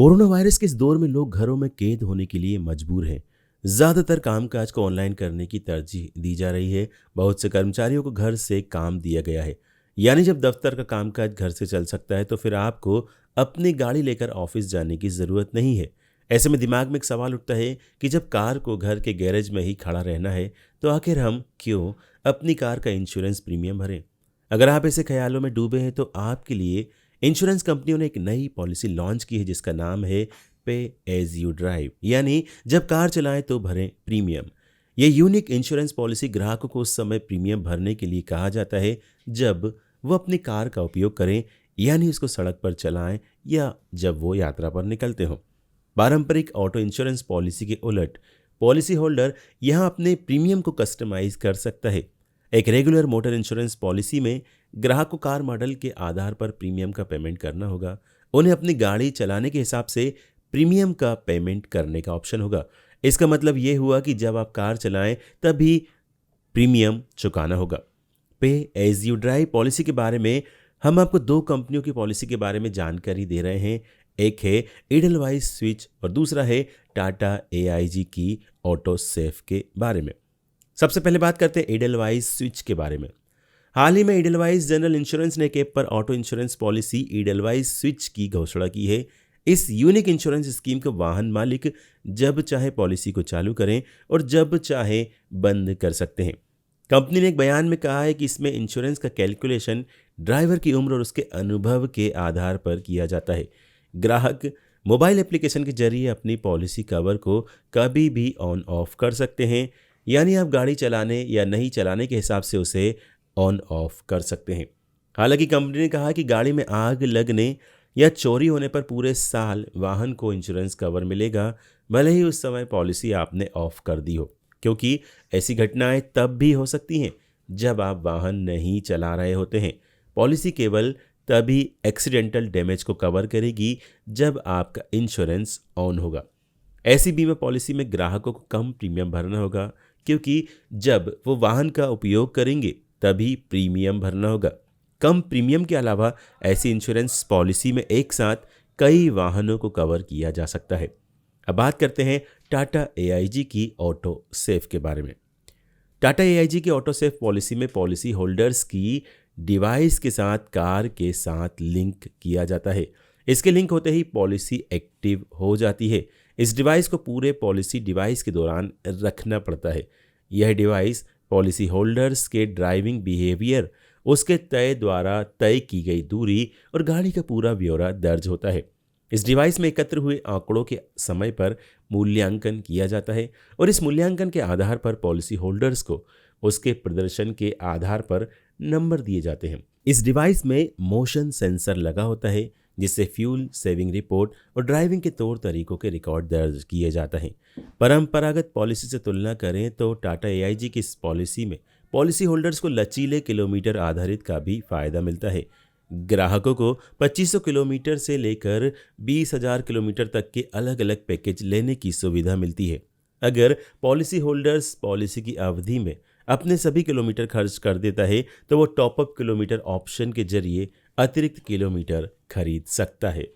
Corona virus के इस दौर में लोग घरों में कैद होने के लिए मजबूर हैं। ज़्यादातर कामकाज को ऑनलाइन करने की तरजीह दी जा रही है। बहुत से कर्मचारियों को घर से काम दिया गया है। यानी जब दफ्तर का कामकाज घर से चल सकता है तो फिर आपको अपनी गाड़ी लेकर ऑफिस जाने की ज़रूरत नहीं है। ऐसे में दिमाग में एक सवाल उठता है कि जब कार को घर के गैरेज में ही खड़ा रहना है तो आखिर हम क्यों अपनी कार का इंश्योरेंस प्रीमियम भरें। अगर आप ऐसे ख्यालों में डूबे हैं तो आपके लिए इंश्योरेंस कंपनियों ने एक नई पॉलिसी लॉन्च की है जिसका नाम है पे एज यू ड्राइव, यानी जब कार चलाएं तो भरें प्रीमियम। ये यूनिक इंश्योरेंस पॉलिसी ग्राहकों को उस समय प्रीमियम भरने के लिए कहा जाता है जब वो अपनी कार का उपयोग करें, यानी उसको सड़क पर चलाएं या जब वो यात्रा पर निकलते हों। पारंपरिक ऑटो इंश्योरेंस पॉलिसी के उलट पॉलिसी होल्डर यहां अपने प्रीमियम को कस्टमाइज कर सकता है। एक रेगुलर मोटर इंश्योरेंस पॉलिसी में ग्राहक को कार मॉडल के आधार पर प्रीमियम का पेमेंट करना होगा। उन्हें अपनी गाड़ी चलाने के हिसाब से प्रीमियम का पेमेंट करने का ऑप्शन होगा। इसका मतलब ये हुआ कि जब आप कार चलाएं तभी प्रीमियम चुकाना होगा। पे एज यू ड्राइव पॉलिसी के बारे में हम आपको दो कंपनियों की पॉलिसी के बारे में जानकारी दे रहे हैं। एक है एडलवाइस स्विच और दूसरा है टाटा एआईजी की ऑटो सेफ के बारे में। सबसे पहले बात करते हैं एडलवाइस स्विच के बारे में। हाल ही में एडलवाइस जनरल इंश्योरेंस ने एक ऐप पर auto insurance policy Edelweiss switch की घोषणा की है। इस यूनिक इंश्योरेंस स्कीम को वाहन मालिक जब चाहे पॉलिसी को चालू करें और जब चाहे बंद कर सकते हैं। कंपनी ने एक बयान में कहा है कि इसमें इंश्योरेंस का कैलकुलेशन ड्राइवर की उम्र और उसके अनुभव के आधार पर किया जाता है। ग्राहक मोबाइल एप्लीकेशन के जरिए अपनी पॉलिसी कवर को कभी भी ऑन ऑफ कर सकते हैं, यानी आप गाड़ी चलाने या नहीं चलाने के हिसाब से उसे ऑन ऑफ कर सकते हैं। हालांकि कंपनी ने कहा कि गाड़ी में आग लगने या चोरी होने पर पूरे साल वाहन को इंश्योरेंस कवर मिलेगा, भले ही उस समय पॉलिसी आपने ऑफ कर दी हो, क्योंकि ऐसी घटनाएं तब भी हो सकती हैं जब आप वाहन नहीं चला रहे होते हैं। पॉलिसी केवल तभी एक्सीडेंटल डैमेज को कवर करेगी जब आपका इंश्योरेंस ऑन होगा। ऐसी बीमा पॉलिसी में ग्राहकों को कम प्रीमियम भरना होगा, क्योंकि जब वो वाहन का उपयोग करेंगे तभी प्रीमियम भरना होगा। कम प्रीमियम के अलावा ऐसी इंश्योरेंस पॉलिसी में एक साथ कई वाहनों को कवर किया जा सकता है। अब बात करते हैं टाटा एआईजी की ऑटो सेफ के बारे में। टाटा एआईजी की ऑटो सेफ पॉलिसी में पॉलिसी होल्डर्स की डिवाइस के साथ कार के साथ लिंक किया जाता है। इसके लिंक होते ही पॉलिसी एक्टिव हो जाती है। इस डिवाइस को पूरे पॉलिसी डिवाइस के दौरान रखना पड़ता है। यह डिवाइस पॉलिसी होल्डर्स के ड्राइविंग बिहेवियर, उसके द्वारा तय की गई दूरी और गाड़ी का पूरा ब्यौरा दर्ज होता है। इस डिवाइस में एकत्र हुए आंकड़ों के समय पर मूल्यांकन किया जाता है और इस मूल्यांकन के आधार पर पॉलिसी होल्डर्स को उसके प्रदर्शन के आधार पर नंबर दिए जाते हैं। इस डिवाइस में मोशन सेंसर लगा होता है जिससे फ्यूल सेविंग रिपोर्ट और ड्राइविंग के तौर तरीकों के रिकॉर्ड दर्ज किए जाते हैं। परंपरागत पॉलिसी से तुलना करें तो टाटा एआईजी की इस पॉलिसी में पॉलिसी होल्डर्स को लचीले किलोमीटर आधारित का भी फायदा मिलता है। ग्राहकों को 2500 किलोमीटर से लेकर 20,000 किलोमीटर तक के अलग अलग पैकेज लेने की सुविधा मिलती है। अगर पॉलिसी होल्डर्स पॉलिसी की अवधि में अपने सभी किलोमीटर खर्च कर देता है तो वो टॉपअप किलोमीटर ऑप्शन के जरिए अतिरिक्त किलोमीटर खरीद सकता है।